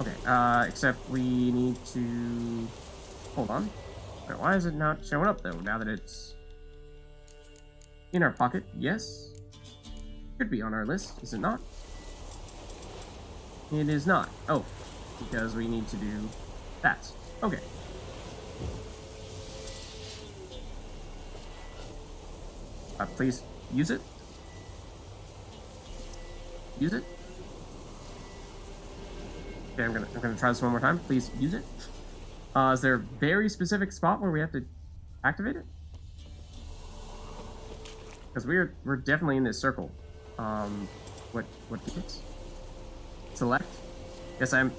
Okay, except we need to... Hold on. Wait, why is it not showing up, though, now that it's in our pocket? Yes. Should be on our list, is it not? It is not. Oh, because we need to do that. Okay. Please use it. Use it. Okay, I'm gonna try this one more time. Please use it. Is there a very specific spot where we have to activate it? Because we're definitely in this circle. What gets? Select. Yes, I'm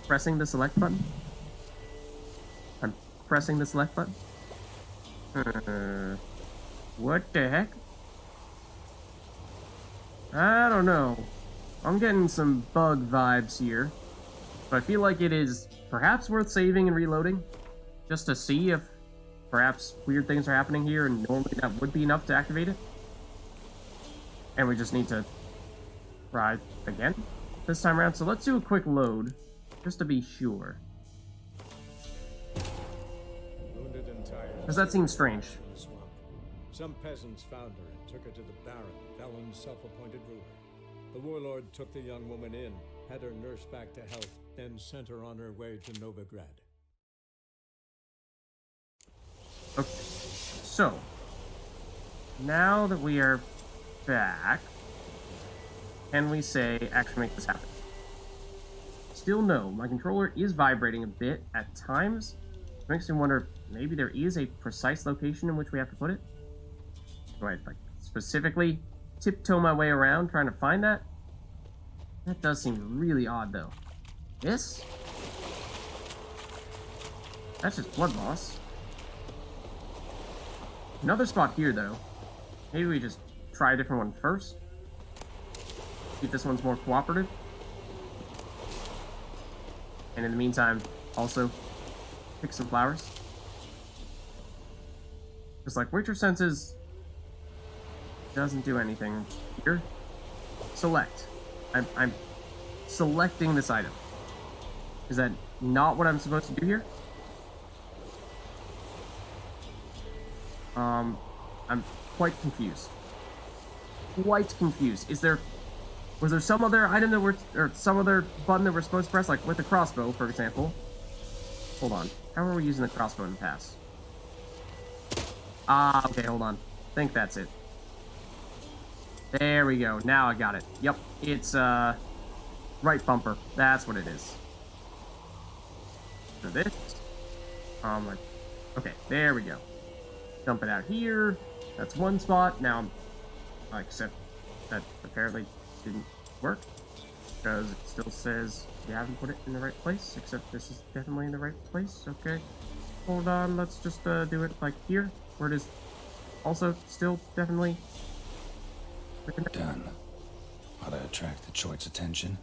pressing the select button. I'm pressing the select button. What the heck? I don't know. I'm getting some bug vibes here. But I feel like it is perhaps worth saving and reloading. Just to see if perhaps weird things are happening here and normally that would be enough to activate it. And we just need to try again this time around. So let's do a quick load just to be sure. Because that seems strange. Some peasants found her and took her to the Baron, Felon's self-appointed ruler. The warlord took the young woman in, had her nursed back to health, then sent her on her way to Novigrad. Okay, so now that we are back, can we say, actually make this happen? Still no, my controller is vibrating a bit at times. It makes me wonder if maybe there is a precise location in which we have to put it. Do I like specifically tiptoe my way around trying to find that? That does seem really odd though. This? That's just blood loss. Another spot here though. Maybe we just try a different one first. See if this one's more cooperative. And in the meantime, also pick some flowers. Just like Witcher Senses doesn't do anything here. Select. I'm selecting this item. Is that not what I'm supposed to do here? I'm quite confused. Quite confused. Was there some other item that or some other button that we're supposed to press, like with the crossbow, for example? Hold on. How are we using the crossbow in the past? Ah, okay, hold on. I think that's it. There we go. Now I got it. Yep, it's, right bumper. That's what it is. So this. Okay, there we go. Dump it out here. That's one spot. Now, except that apparently didn't work. Because it still says you haven't put it in the right place. Except this is definitely in the right place. Okay. Hold on. Let's just, do it like here. Where it is also still definitely... Done. Ought to attract the CHORT's attention.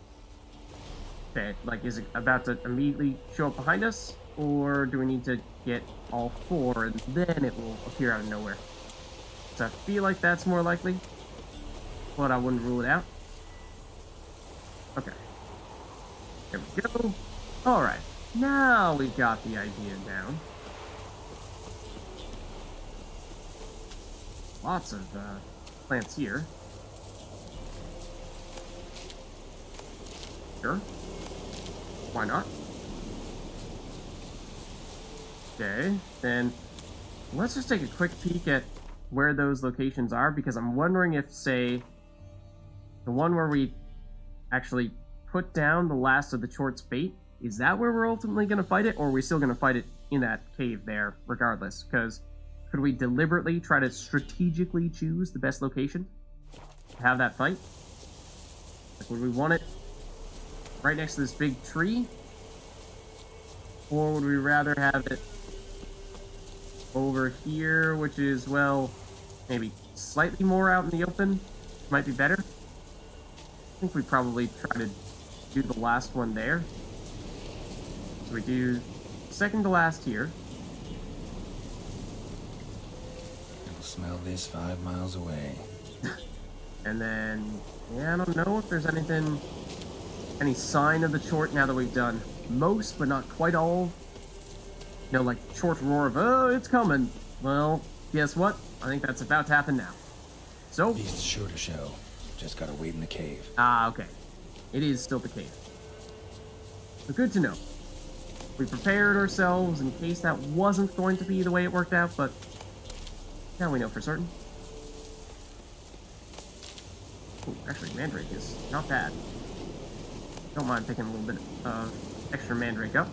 Okay, like, is it about to immediately show up behind us? Or do we need to get all four and then it will appear out of nowhere? So I feel like that's more likely, but I wouldn't rule it out. Okay. There we go. Alright, now we've got the idea down. Lots of plants here. Sure. Why not? Okay, then let's just take a quick peek at where those locations are, because I'm wondering if, say, the one where we actually put down the last of the CHORT's bait, is that where we're ultimately going to fight it, or are we still going to fight it in that cave there, regardless? Because could we deliberately try to strategically choose the best location to have that fight? Like, would we want it right next to this big tree? Or would we rather have it over here, which is, well, maybe slightly more out in the open? Might be better. I think we probably try to do the last one there. So we do second to last here. You'll smell this 5 miles away. And then, yeah, I don't know if there's anything any sign of the Chort now that we've done most, but not quite all. You know, like Chort roar of, oh, it's coming. Well, guess what? I think that's about to happen now. So... Beast's sure to show. Just gotta wait in the cave. Ah, okay. It is still the cave. So good to know. We prepared ourselves in case that wasn't going to be the way it worked out, but now we know for certain. Ooh, actually, Mandrake is not bad. Don't mind picking a little bit of extra Mandrake up.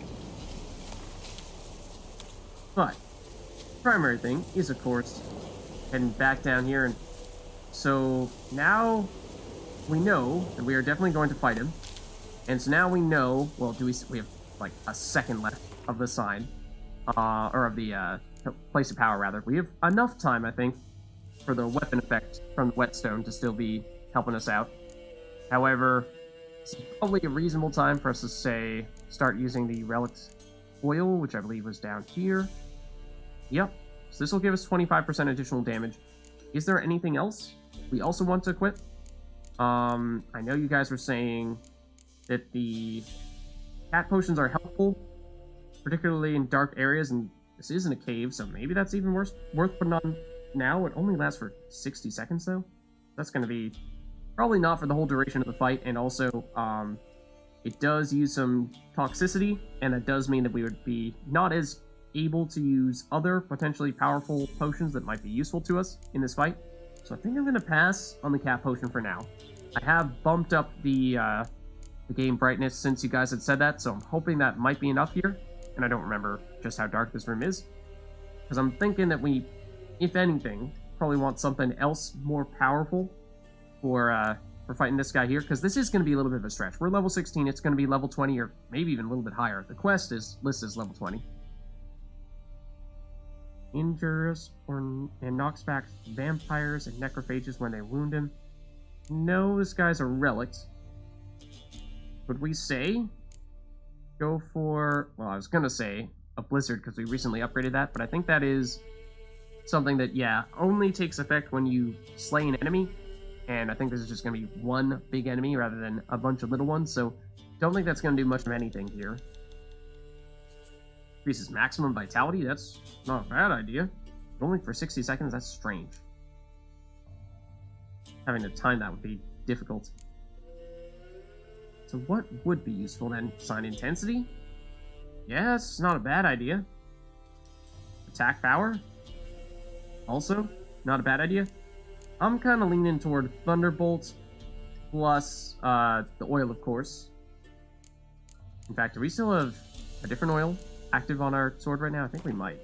But, primary thing is, of course, heading back down here, and so now we know that we are definitely going to fight him. And so now we know, well, we have like a second left of the sign, or of the place of power, rather. We have enough time, I think, for the weapon effect from the whetstone to still be helping us out. However, it's probably a reasonable time for us to say, start using the relic oil, which I believe was down here. Yep, so this will give us 25% additional damage. Is there anything else we also want to equip? I know you guys were saying that the cat potions are helpful, particularly in dark areas, and this isn't a cave, so maybe that's even worth putting on now. It only lasts for 60 seconds, though. That's going to be probably not for the whole duration of the fight, and also, it does use some toxicity, and that does mean that we would be not as able to use other potentially powerful potions that might be useful to us in this fight. So I think I'm going to pass on the cat potion for now. I have bumped up the game brightness since you guys had said that, so I'm hoping that might be enough here. And I don't remember just how dark this room is, because I'm thinking that we, if anything, probably want something else more powerful for fighting this guy here, because this is going to be a little bit of a stretch. We're level 16, it's going to be level 20, or maybe even a little bit higher. The quest is listed as level 20. Injures and knocks back vampires and necrophages when they wound him. No, this guy's a relic. Would we say go for... Well, I was going to say a blizzard because we recently upgraded that, but I think that is something that, yeah, only takes effect when you slay an enemy, and I think this is just going to be one big enemy rather than a bunch of little ones, so don't think that's going to do much of anything here. Increases maximum vitality, that's not a bad idea. But only for 60 seconds, that's strange. Having to time that would be difficult. So what would be useful then? Sign intensity? Yeah, it's not a bad idea. Attack power? Also, not a bad idea. I'm kind of leaning toward Thunderbolt plus the oil, of course. In fact, do we still have a different oil active on our sword right now? I think we might.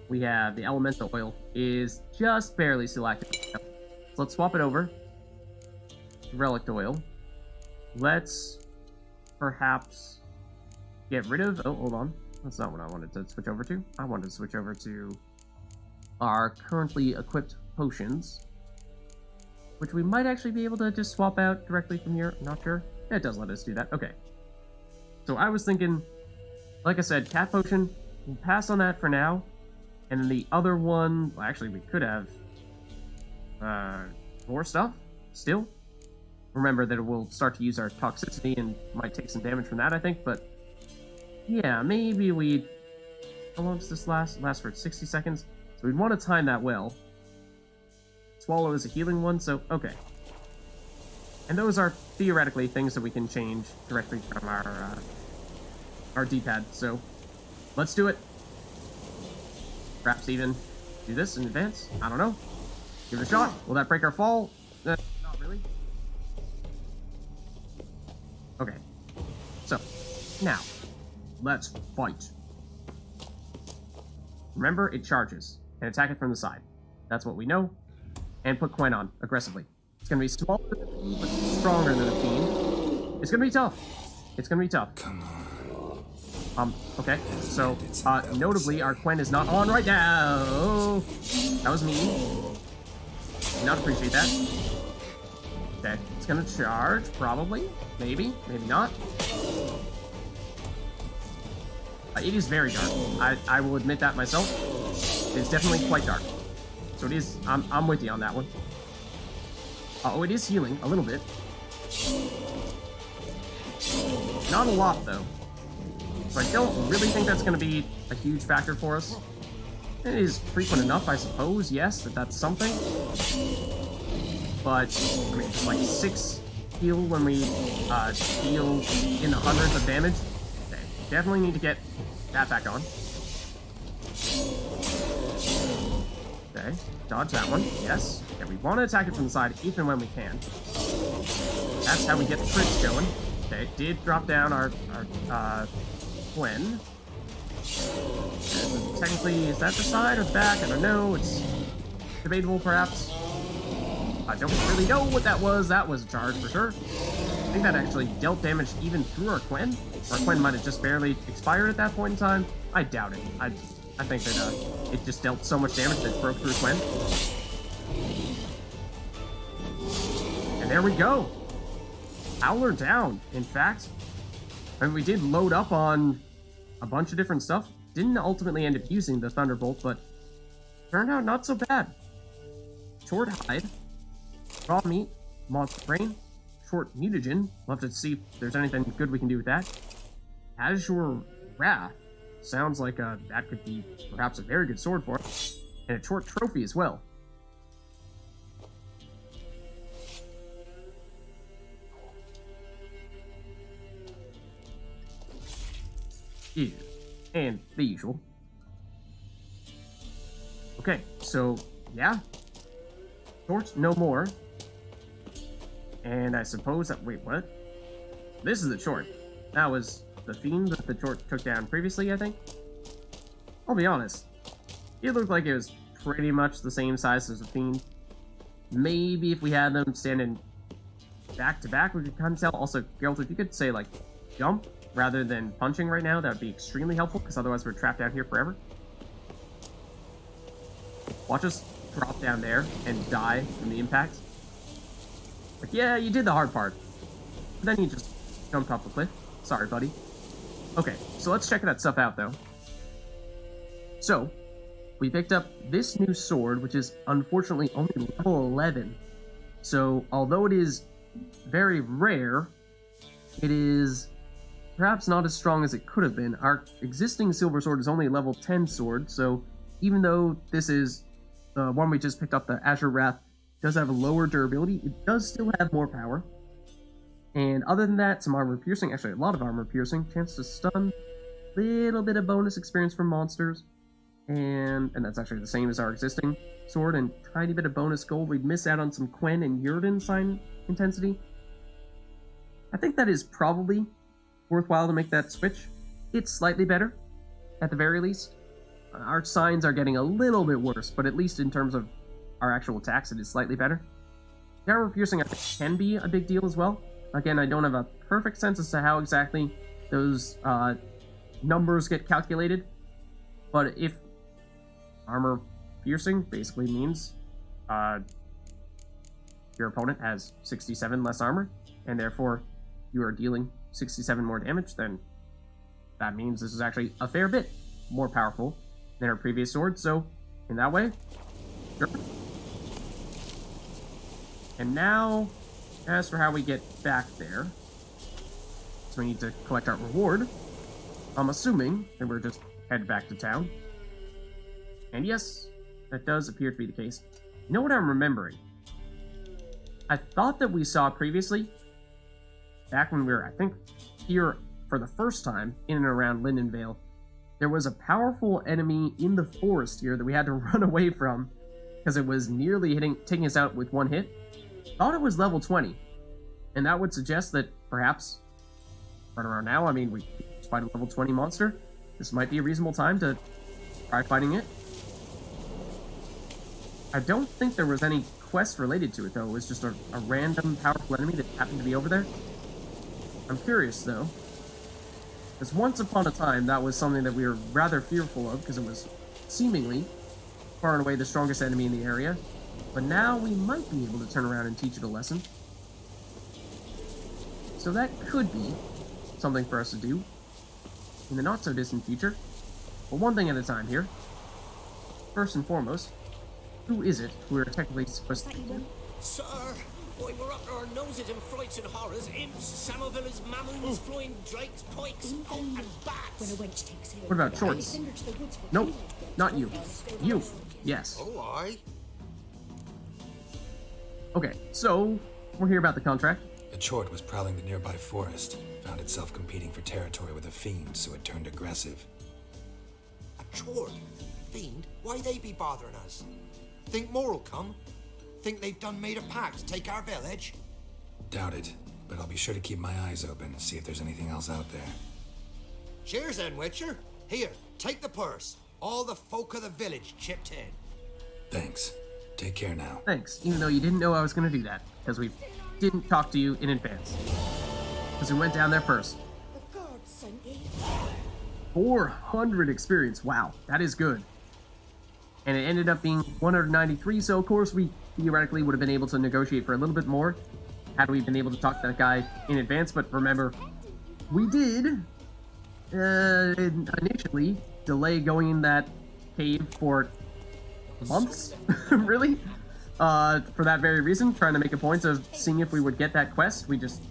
We have the elemental oil is just barely still active. So let's swap it over. Relic oil. Let's perhaps get rid of... Oh, hold on. That's not what I wanted to switch over to. I wanted to switch over to our currently equipped potions, which we might actually be able to just swap out directly from here. I'm not sure. Yeah, it does let us do that. Okay. So I was thinking, like I said, cat potion, we'll pass on that for now. And then the other one, well, actually, we could have more stuff still. Remember that it will start to use our toxicity and might take some damage from that, I think. But yeah, maybe we... How long does this last? It lasts for 60 seconds. So we'd want to time that well. Swallow is a healing one, so okay. And those are theoretically things that we can change directly from our D-pad. So let's do it. Perhaps even do this in advance. I don't know. Give it a shot. Will that break our fall? Not really. Okay. So, now, let's fight. Remember, it charges. And attack it from the side. That's what we know. And put coin on, aggressively. It's gonna be smaller than the Fiend, but stronger than the Fiend. It's gonna be tough. It's gonna be tough. Come on. Okay. So, notably, our Quen is not on right now. Oh, that was mean. Did not appreciate that. Okay. It's gonna charge, probably. Maybe. Maybe not. It is very dark. I will admit that myself. It's definitely quite dark. So it is... I'm with you on that one. Oh, it is healing a little bit. Not a lot, though. So I don't really think that's going to be a huge factor for us. It is frequent enough, I suppose, yes, that's something. But, I mean, just like 6 heal when we deal in the hundreds of damage. Okay, definitely need to get that back on. Okay, dodge that one, yes. Yeah, we want to attack it from the side even when we can. That's how we get the crits going. Okay, it did drop down our Gwen. Technically, is that the side or the back? I don't know. It's debatable, perhaps. I don't really know what that was. That was a charge for sure. I think that actually dealt damage even through our Gwen. Our Gwen might have just barely expired at that point in time. I doubt it. I think that it just dealt so much damage that it broke through Gwen. And there we go. Howler down, in fact. I mean, we did load up on a bunch of different stuff. Didn't ultimately end up using the Thunderbolt, but turned out not so bad. Short hide, raw meat, monster brain, short mutagen. We'll have to see if there's anything good we can do with that. Azure Wrath. Sounds like that could be perhaps a very good sword for us. And a short trophy as well. Yeah. And the usual. Okay, so, yeah. Short, no more. And I suppose that... Wait, what? This is the short. That was the fiend that the short took down previously, I think. I'll be honest. It looked like it was pretty much the same size as the fiend. Maybe if we had them standing back to back, we could kind of tell. Also, Geralt, if you could say, like, jump rather than punching right now, that would be extremely helpful, because otherwise we're trapped down here forever. Watch us drop down there and die from the impact. Like, yeah, you did the hard part. But then you just jumped off the cliff. Sorry, buddy. Okay, so let's check that stuff out, though. So, we picked up this new sword, which is unfortunately only level 11. So, although it is very rare, it is perhaps not as strong as it could have been. Our existing silver sword is only a level 10 sword, so even though this is the one we just picked up, the Azure Wrath, does have a lower durability, it does still have more power. And other than that, some armor piercing, actually a lot of armor piercing, chance to stun, little bit of bonus experience from monsters, and that's actually the same as our existing sword, and tiny bit of bonus gold. We'd miss out on some Quen and Yrden sign intensity. I think that is probably worthwhile to make that switch. It's slightly better, at the very least. Our signs are getting a little bit worse, but at least in terms of our actual attacks, it is slightly better. The armor piercing, I think, can be a big deal as well. Again, I don't have a perfect sense as to how exactly those numbers get calculated, but if armor piercing basically means your opponent has 67 less armor, and therefore you are dealing 67 more damage, then that means this is actually a fair bit more powerful than our previous sword, so in that way, sure. And now, as for how we get back there, so we need to collect our reward. I'm assuming that we're just head back to town. And yes, that does appear to be the case. You know what I'm remembering? I thought that we saw previously, back when we were, I think, here for the first time in and around Lindenvale, there was a powerful enemy in the forest here that we had to run away from because it was nearly taking us out with one hit. Thought it was level 20, and that would suggest that perhaps right around now, I mean, we just fight a level 20 monster. This might be a reasonable time to try fighting it. I don't think there was any quest related to it, though. It was just a random powerful enemy that happened to be over there. I'm curious, though, because once upon a time, that was something that we were rather fearful of, because it was seemingly far and away the strongest enemy in the area. But now we might be able to turn around and teach it a lesson. So that could be something for us to do in the not-so-distant future. But one thing at a time here. First and foremost, who is it we're technically supposed to be? Sir, Boy, we're up to our noses in frights and horrors. Imps, Samovillas, mammons, flying drakes, pikes, and bats. When a wench takes ill, What about they shorts? send her to the woods for Nope, healing. not you. You. Yes. Oh, aye. Okay, so we're here about the contract. A chort was prowling the nearby forest, found itself competing for territory with a fiend, so it turned aggressive. A chort? Fiend? Why they be bothering us? Think more'll come? Think they've done made a pact to take our village? Doubt it, but I'll be sure to keep my eyes open, see if there's anything else out there. Cheers then, Witcher. Here, take the purse. All the folk of the village chipped in. Thanks. Take care now. Thanks, even though you didn't know I was going to do that, because we didn't talk to you in advance. Because we went down there first. The gods sent you. 400 experience, wow, that is good. And it ended up being 193, so of course we theoretically would have been able to negotiate for a little bit more had we been able to talk to that guy in advance, but remember, we did initially delay going in that cave for months, really, for that very reason, trying to make a point of seeing if we would get that quest. We just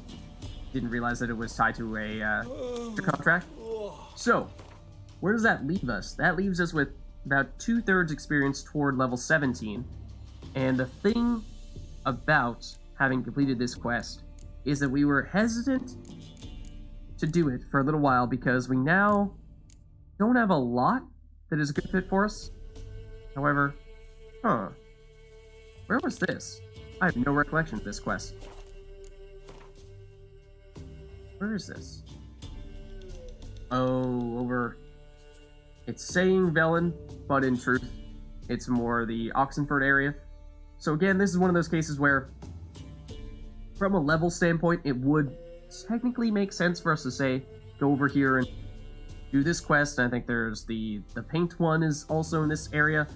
didn't realize that it was tied to a contract. So, where does that leave us? That leaves us with about 2/3 experience toward level 17, and the thing about having completed this quest is that we were hesitant to do it for a little while because we now don't have a lot that is a good fit for us. However, where was this? I have no recollection of this quest. Where is this? Oh, over... It's saying Velen, but in truth, it's more the Oxenford area. So again, this is one of those cases where, from a level standpoint, it would technically make sense for us to say, go over here and do this quest. And I think there's the paint one is also in this area.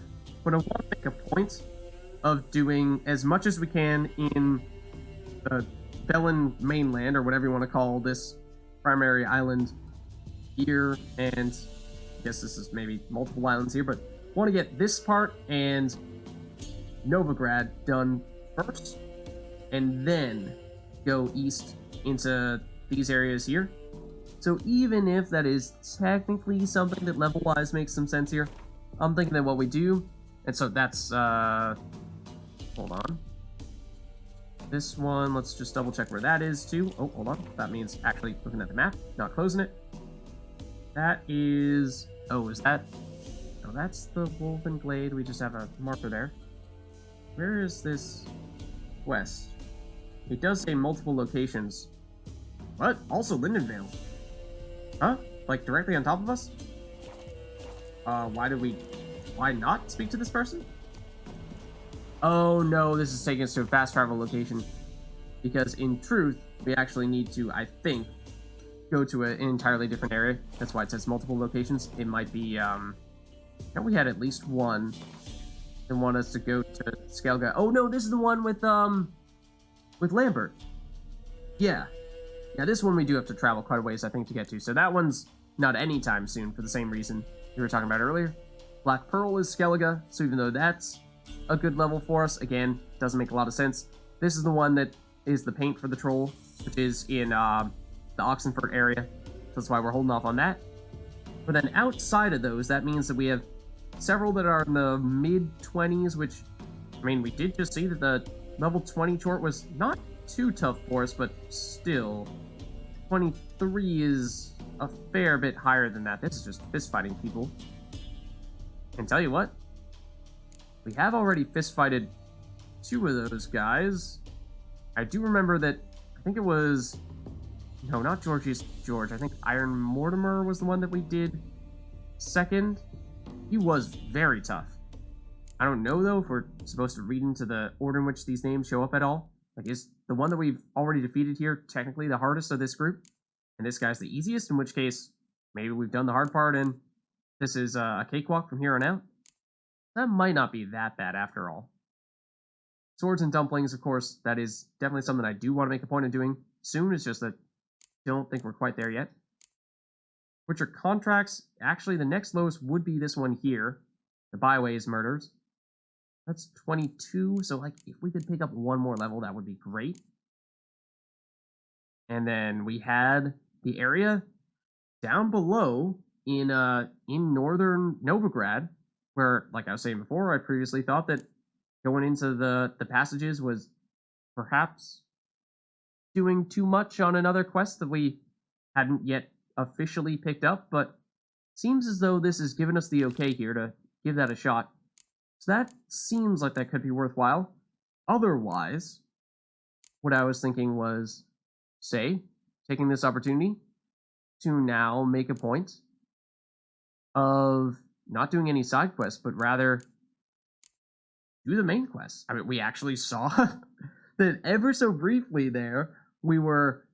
But I want to make a point of doing as much as we can in the Velen mainland, or whatever you want to call this primary island here, and I guess this is maybe multiple islands here, but want to get this part and Novigrad done first, and then go east into these areas here. So even if that is technically something that level-wise makes some sense here, I'm thinking that what we do, and so that's, hold on. This one, let's just double check where that is too. Oh, hold on. That means actually looking at the map, not closing it. That is, oh, is that, no, that's the Wolven Glade. We just have a marker there. Where is this west? It does say multiple locations. What? Also Lindenvale. Huh? Like directly on top of us? Why not speak to this person? Oh no, this is taking us to a fast travel location. Because in truth, we actually need to, I think, go to an entirely different area. That's why it says multiple locations. It might be, we had at least one that want us to go to Skelga. Oh no, this is the one with Lambert. Yeah. Yeah, this one we do have to travel quite a ways, I think, to get to. So that one's not anytime soon for the same reason we were talking about earlier. Black Pearl is Skellige, so even though that's a good level for us, again, doesn't make a lot of sense. This is the one that is the paint for the troll, which is in the Oxenford area. So that's why we're holding off on that. But then outside of those, that means that we have several that are in the mid-20s, which, I mean, we did just see that the level 20 chort was not too tough for us, but still, 23 is a fair bit higher than that. This is just fist-fighting people. And tell you what, we have already fist-fighted 2 of those guys. I do remember that, I think it was, no, not George. I think Iron Mortimer was the one that we did second. He was very tough. I don't know, though, if we're supposed to read into the order in which these names show up at all. Like, is the one that we've already defeated here technically the hardest of this group? And this guy's the easiest, in which case, maybe we've done the hard part and this is a cakewalk from here on out? That might not be that bad after all. Swords and dumplings, of course, that is definitely something I do want to make a point of doing soon. It's just that I don't think we're quite there yet. Which are contracts. Actually, the next lowest would be this one here, the Byways murders. That's 22, so like if we could pick up one more level, that would be great. And then we had the area down below in northern Novigrad, where, like I was saying before, I previously thought that going into the passages was perhaps doing too much on another quest that we hadn't yet officially picked up, but seems as though this has given us the okay here to give that a shot. So that seems like that could be worthwhile. Otherwise, what I was thinking was, say, taking this opportunity to now make a point of not doing any side quests, but rather do the main quest. I mean, we actually saw that ever so briefly there, we were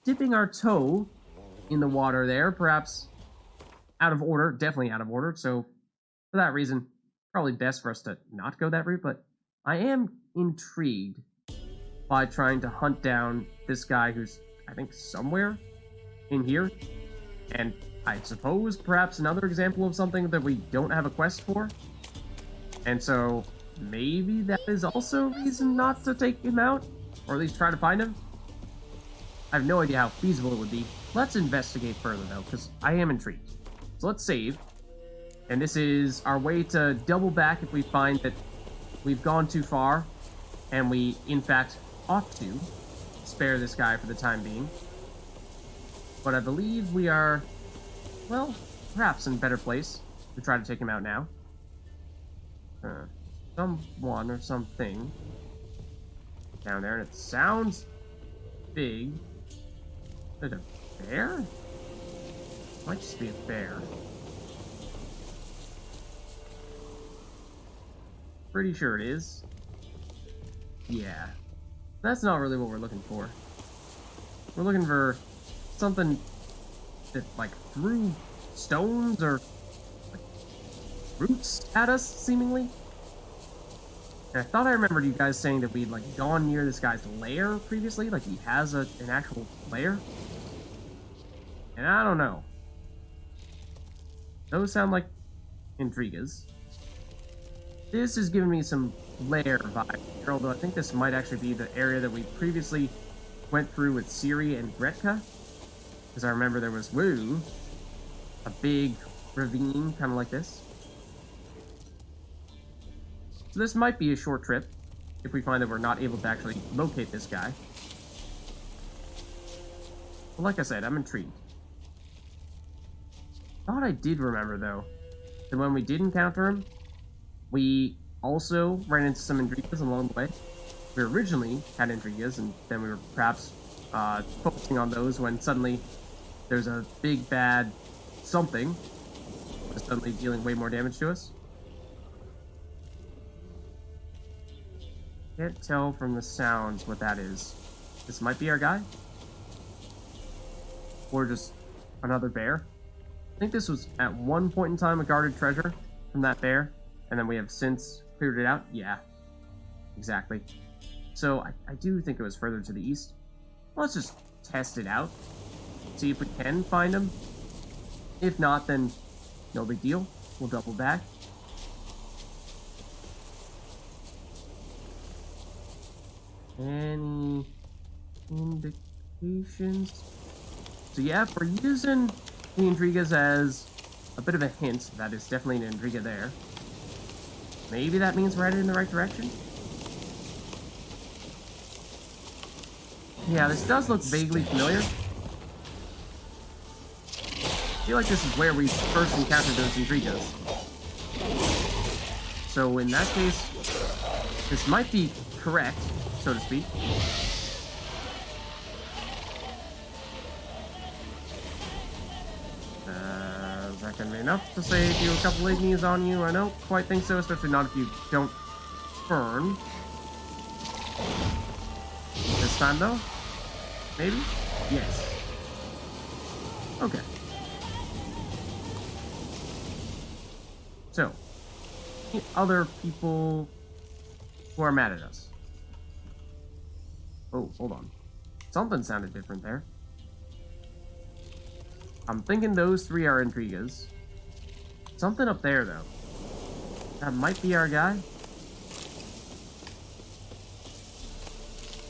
dipping our toe in the water there, perhaps out of order, definitely out of order. So for that reason, probably best for us to not go that route, but I am intrigued by trying to hunt down this guy who's, I think, somewhere in here. And I suppose perhaps another example of something that we don't have a quest for. And so maybe that is also a reason not to take him out, or at least try to find him. I have no idea how feasible it would be. Let's investigate further though, because I am intrigued. So let's save. And this is our way to double back if we find that we've gone too far and we, in fact, ought to spare this guy for the time being. But I believe we are, well, perhaps in a better place to try to take him out now. Someone or something down there, and it sounds big. Is it a bear? Might just be a bear. Pretty sure it is. Yeah. That's not really what we're looking for. We're looking for something that, like, threw stones or like, roots at us, seemingly. And I thought I remembered you guys saying that we'd, like, gone near this guy's lair previously. Like, he has an actual lair. And I don't know. Those sound like intrigas. This is giving me some lair vibe, although I think this might actually be the area that we previously went through with Ciri and Gretka. Because I remember there was, woo, a big ravine, kind of like this. So this might be a short trip, if we find that we're not able to actually locate this guy. But like I said, I'm intrigued. Thought I did remember, though, that when we did encounter him, we also ran into some intrigas along the way. We originally had intrigas, and then we were perhaps focusing on those when suddenly there's a big bad something that's suddenly dealing way more damage to us. Can't tell from the sounds what that is. This might be our guy? Or just another bear? I think this was at one point in time a guarded treasure from that bear, and then we have since cleared it out. Yeah, exactly. So I do think it was further to the east. Let's just test it out. See if we can find him. If not, then no big deal. We'll double back. Any indications? So yeah, if we're using the intrigas as a bit of a hint, that is definitely an intriga there. Maybe that means we're headed in the right direction? Yeah, this does look vaguely familiar. I feel like this is where we first encountered those intrigas. So in that case, this might be correct, so to speak. Is that gonna be enough to save you a couple ignies on you? I don't quite think so, especially not if you don't burn. This time though? Maybe? Yes. Okay. So, other people who are mad at us. Oh, hold on. Something sounded different there. I'm thinking those three are intrigas. Something up there, though. That might be our guy.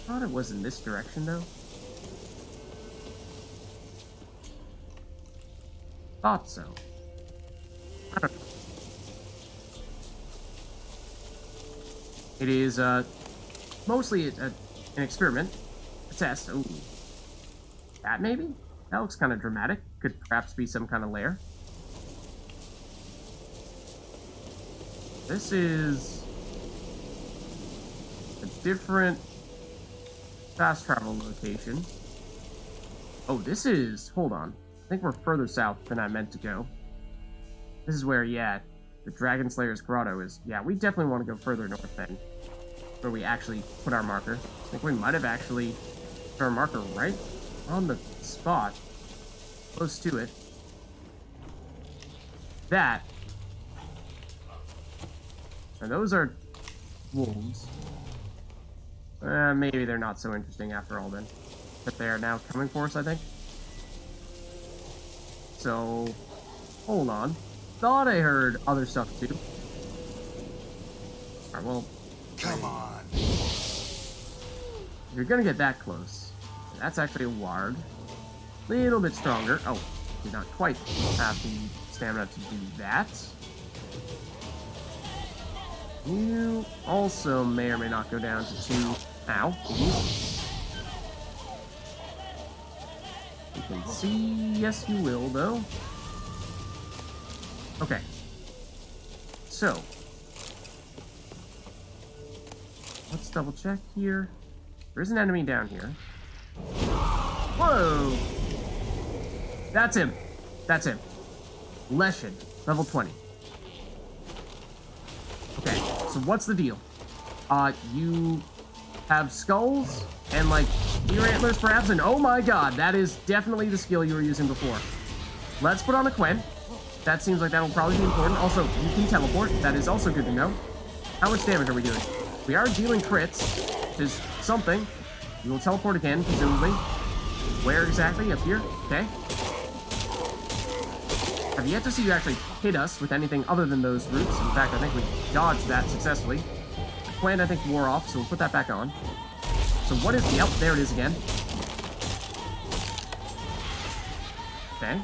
thought it was in this direction, though. Thought so. I don't know. It is, mostly an experiment. A test. Ooh. That maybe? That looks kind of dramatic. Could perhaps be some kind of lair. This is a different fast travel location. Oh, this is... Hold on. I think we're further south than I meant to go. This is where, yeah, the Dragon Slayer's Grotto is. Yeah, we definitely want to go further north then. Where we actually put our marker. I think we might have actually put our marker right on the spot. Close to it. That. And those are wolves. Maybe they're not so interesting after all then. But they are now coming for us, I think. So, hold on. Thought I heard other stuff too. Alright, well... Come on. You're gonna get that close. That's actually a ward. Little bit stronger. Oh, did not quite have the stamina to do that. You also may or may not go down to 2. Ow. You can see... Yes, you will, though. Okay. So. Let's double check here. There is an enemy down here. Whoa! That's him. That's him. Leshen, level 20. Okay, so what's the deal? You have skulls and, like, deer antlers perhaps, and oh my god, that is definitely the skill you were using before. Let's put on a Quen. That seems like that will probably be important. Also, you can teleport. That is also good to know. How much damage are we doing? We are dealing crits, which is something. We will teleport again, presumably. Where exactly? Up here? Okay. I've yet to see you actually hit us with anything other than those roots. In fact, I think we dodged that successfully. The Quen, I think, wore off, so we'll put that back on. So what is... Yep, there it is again. Okay.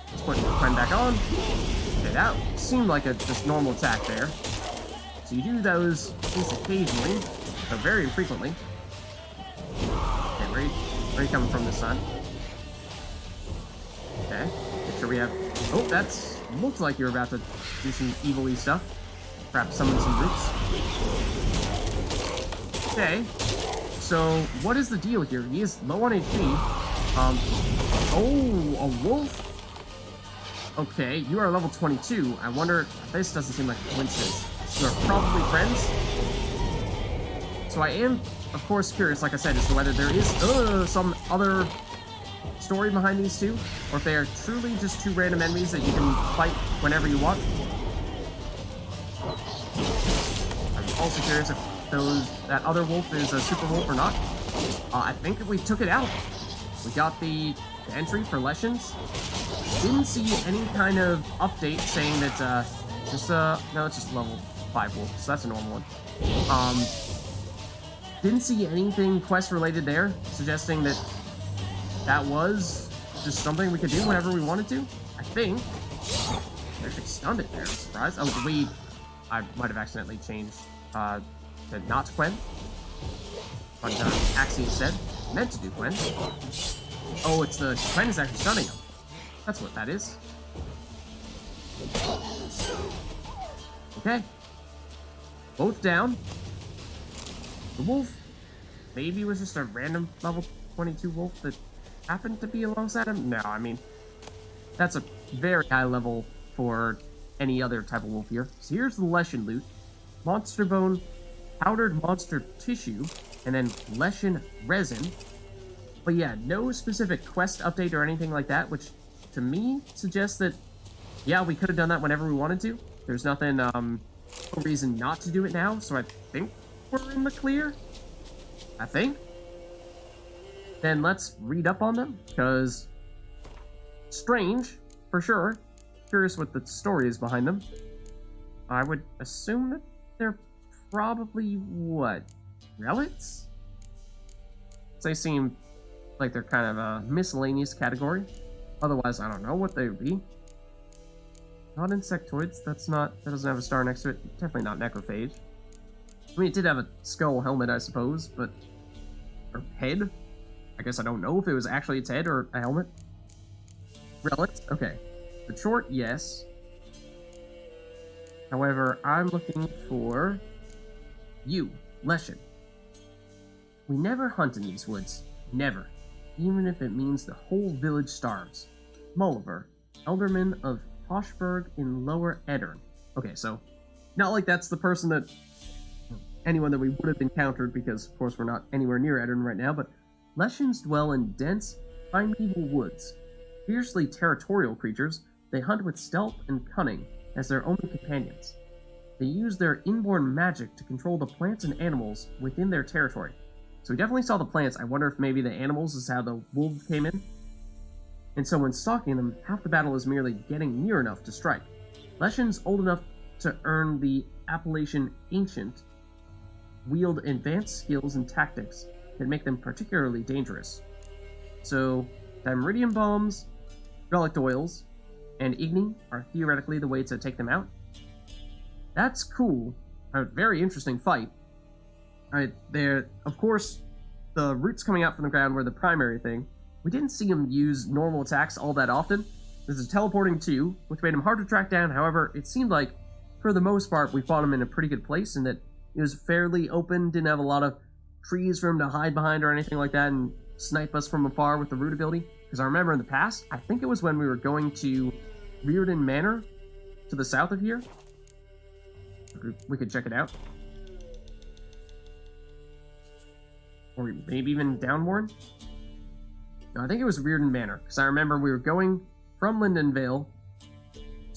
Let's put the Quen back on. Okay, that seemed like a just normal attack there. So you do those at least occasionally, but very infrequently. Okay, where are you coming from this time? Okay, make sure we have... Oh, that's... Looks like you're about to do some evil-y stuff. Perhaps summon some roots. Okay, so what is the deal here? He is low on HP. Oh, a wolf? Okay, you are level 22. I wonder... This doesn't seem like a coincidence. You are probably friends. So I am, of course, curious, like I said, as to whether there is some other story behind these two, or if they are truly just 2 random enemies that you can fight whenever you want. I'm also curious if that other wolf is a super wolf or not. I think we took it out. We got the entry for Leshen's. Didn't see any kind of update saying that, no, it's just level 5 wolf, so that's a normal one. Didn't see anything quest related there, suggesting that that was just something we could do whenever we wanted to. I think. I actually stunned it there, I'm surprised. Oh, I might have accidentally changed to not Quen. But Axie instead. Meant to do Quen. Oh, it's the Quen is actually stunning him. That's what that is. Okay. Both down. The wolf maybe was just a random level 22 wolf that happened to be alongside him. No, I mean, that's a very high level for any other type of wolf here. So here's the Leshen loot. Monster bone, powdered monster tissue, and then Leshen resin. But yeah, no specific quest update or anything like that, which to me suggests that, yeah, we could have done that whenever we wanted to. There's nothing, no reason not to do it now, so I think we're in the clear. I think. Then let's read up on them, because strange, for sure. Curious what the story is behind them. I would assume that they're probably, what, relics? They seem like they're kind of a miscellaneous category. Otherwise, I don't know what they would be. Not insectoids. That doesn't have a star next to it. Definitely not necrophage. I mean, it did have a skull helmet, I suppose, but... Or head? I guess I don't know if it was actually its head or a helmet. Relics? Okay. The CHORT, yes. However, I'm looking for... you, Leshen. We never hunt in these woods. Never. Even if it means the whole village starves. Mulliver, Elderman of Hoshberg in Lower Eddern. Okay, so... Not like that's the person that... anyone that we would have encountered, because, of course, we're not anywhere near Eddern right now, but Leshens dwell in dense, primeval woods. Fiercely territorial creatures, they hunt with stealth and cunning as their only companions. They use their inborn magic to control the plants and animals within their territory. So we definitely saw the plants. I wonder if maybe the animals is how the wolves came in. And so when stalking them, half the battle is merely getting near enough to strike. Leshens old enough to earn the appellation Ancient wield advanced skills and tactics that make them particularly dangerous. So, Dimeridium bombs, relic oils, and Igni are theoretically the way to take them out. That's cool. A very interesting fight. Of course, the roots coming out from the ground were the primary thing. We didn't see him use normal attacks all that often. This is teleporting too, which made him hard to track down. However, it seemed like, for the most part, we fought him in a pretty good place, and that it was fairly open, didn't have a lot of trees for him to hide behind or anything like that and snipe us from afar with the root ability. Because I remember in the past, I think it was when we were going to Rearden Manor to the south of here. We could check it out. Or maybe even Downwarn. No, I think it was Rearden Manor, because I remember we were going from Lindenvale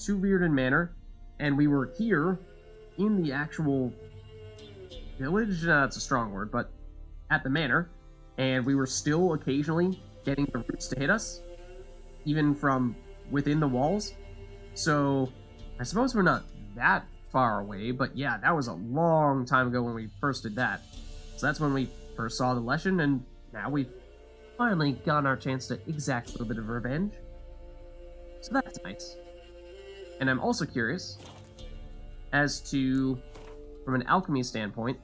to Rearden Manor, and we were here in the actual village. That's a strong word, but at the manor, and we were still occasionally getting the roots to hit us, even from within the walls. So I suppose we're not that far away, but yeah, that was a long time ago when we first did that. So that's when we first saw the Leshen, and now we've finally gotten our chance to exact a little bit of revenge. So that's nice. And I'm also curious as to, from an alchemy standpoint,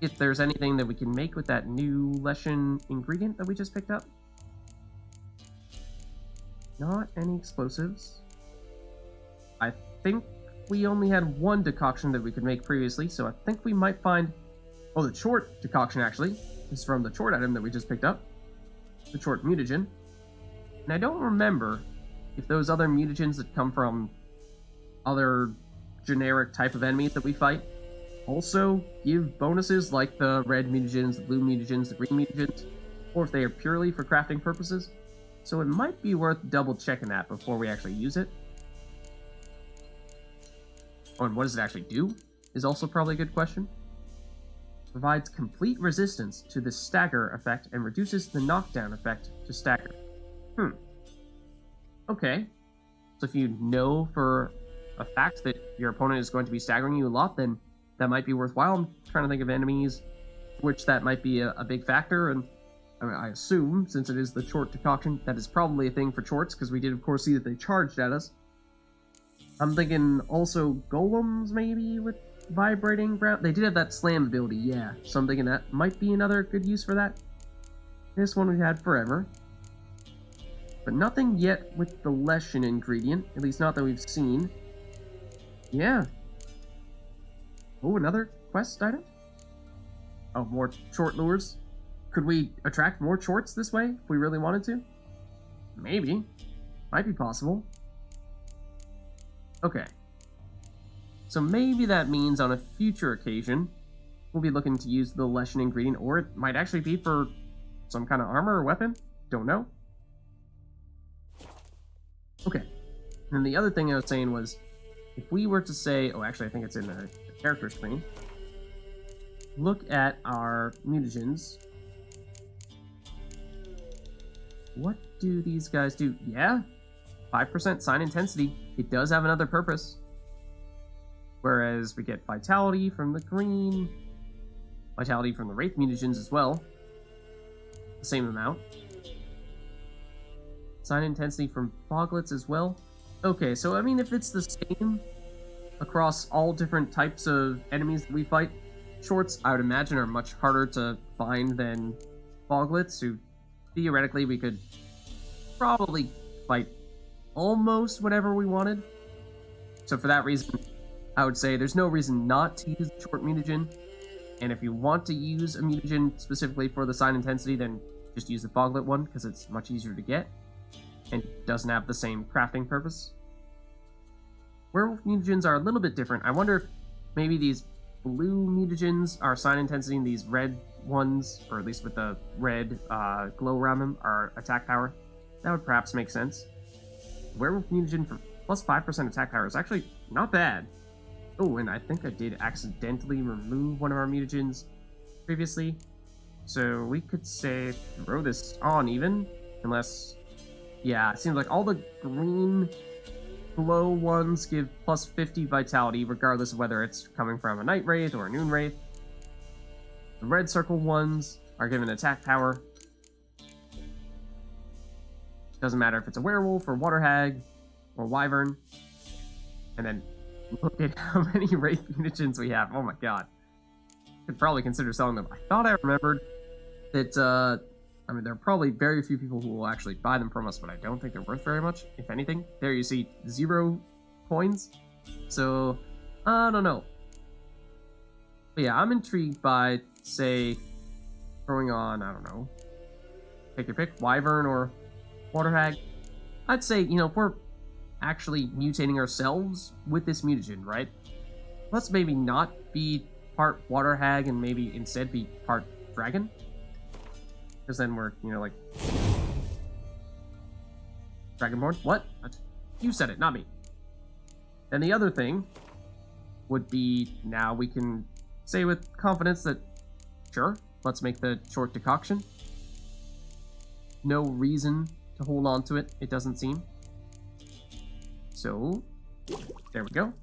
if there's anything that we can make with that new Leshen ingredient that we just picked up. Not any explosives. I think we only had one decoction that we could make previously, so I think we might find... Oh, the CHORT decoction, actually, is from the CHORT item that we just picked up. The CHORT mutagen. And I don't remember if those other mutagens that come from other generic type of enemies that we fight also give bonuses like the red mutagens, the blue mutagens, the green mutagens, or if they are purely for crafting purposes. So it might be worth double checking that before we actually use it. Oh, and what does it actually do is also probably a good question. Provides complete resistance to the stagger effect and reduces the knockdown effect to stagger. Okay. So if you know for a fact that your opponent is going to be staggering you a lot, then that might be worthwhile. I'm trying to think of enemies which that might be a big factor, and I assume, since it is the CHORT decoction, that is probably a thing for CHORTs, because we did, of course, see that they charged at us. I'm thinking also golems, maybe, with vibrating ground. They did have that slam ability, yeah. So I'm thinking that might be another good use for that. This one we've had forever. But nothing yet with the Leshen ingredient, at least not that we've seen. Yeah. Oh, another quest item? Oh, more CHORT lures. Could we attract more CHORTs this way, if we really wanted to? Maybe. Might be possible. Okay. So maybe that means on a future occasion, we'll be looking to use the Leshen ingredient, or it might actually be for some kind of armor or weapon. Don't know. Okay. And the other thing I was saying was, if we were to say... Oh, actually, I think it's in the character screen. Look at our mutagens. What do these guys do? Yeah, 5% sign intensity. It does have another purpose. Whereas we get vitality from the green, vitality from the wraith mutagens as well. the same amount. Sign intensity from foglets as well. Okay, so I mean, if it's the same across all different types of enemies that we fight, shorts, I would imagine, are much harder to find than foglets, who theoretically we could probably fight almost whatever we wanted. So for that reason, I would say there's no reason not to use the short mutagen. And if you want to use a mutagen specifically for the sign intensity, then just use the foglet one, because it's much easier to get and doesn't have the same crafting purpose. Werewolf mutagens are a little bit different. I wonder if maybe these blue mutagens are sign intensity and these red ones, or at least with the red glow around them, are attack power. That would perhaps make sense. Werewolf mutagen for plus 5% attack power is actually not bad. Oh, and I think I did accidentally remove one of our mutagens previously. So we could say throw this on even, unless... Yeah, it seems like all the green glow ones give plus 50 vitality, regardless of whether it's coming from a night wraith or a noon wraith. The red circle ones are given attack power. Doesn't matter if it's a werewolf or water hag or wyvern. And then look at how many wraith mutagens we have. Oh my god. Could probably consider selling them. I thought I remembered that, I mean, there are probably very few people who will actually buy them from us, but I don't think they're worth very much, if anything. There you see 0 coins. So, I don't know. But yeah, I'm intrigued by, say, throwing on, I don't know, take your pick, wyvern or water hag. I'd say, you know, if we're actually mutating ourselves with this mutagen, right? Let's maybe not be part water hag and maybe instead be part dragon. Because then we're, you know, like... Dragonborn? What? You said it, not me. And the other thing would be, now we can say with confidence that, sure, let's make the short decoction. No reason to hold on to it, it doesn't seem. So, there we go.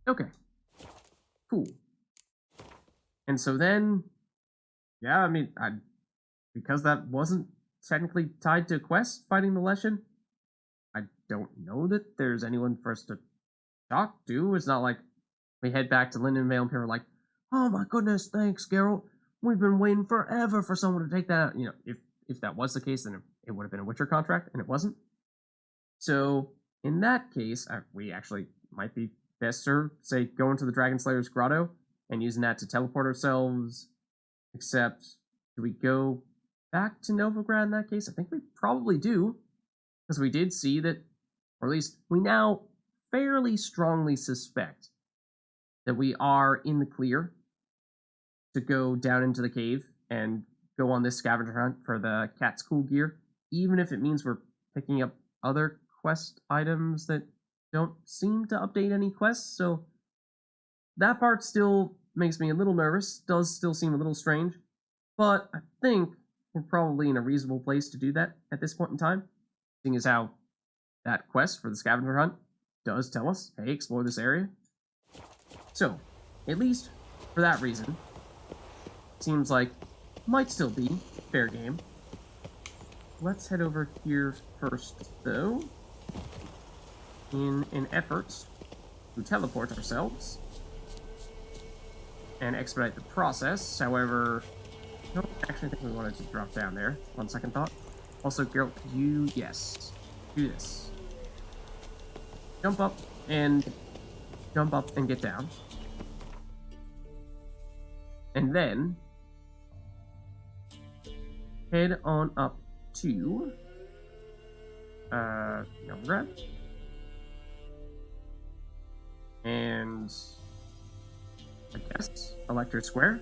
Okay. Cool. And so then... Yeah, I mean, because that wasn't technically tied to a quest, fighting the Leshen, I don't know that there's anyone for us to talk to. It's not like we head back to Lindenvale and people are like, oh my goodness, thanks, Geralt. We've been waiting forever for someone to take that out. You know, if that was the case, then it would have been a Witcher contract, and it wasn't. So, in that case, we actually might be best served, say, going to the Dragon Slayer's Grotto and using that to teleport ourselves. Except, do we go back to Novigrad in that case? I think we probably do, because we did see that, or at least we now fairly strongly suspect that we are in the clear to go down into the cave and go on this scavenger hunt for the cat's cool gear, even if it means we're picking up other quest items that don't seem to update any quests. So that part still makes me a little nervous, does still seem a little strange, but I think we're probably in a reasonable place to do that at this point in time, seeing as how that quest for the scavenger hunt does tell us, hey, explore this area. So, at least for that reason, seems like might still be fair game. Let's head over here first, though, in an effort to teleport ourselves and expedite the process. However, I don't actually think we wanted to drop down there, on second thought. Also, Geralt, could you, yes, do this. Jump up and get down. And then head on up to Novigrad. And I guess Elector Square.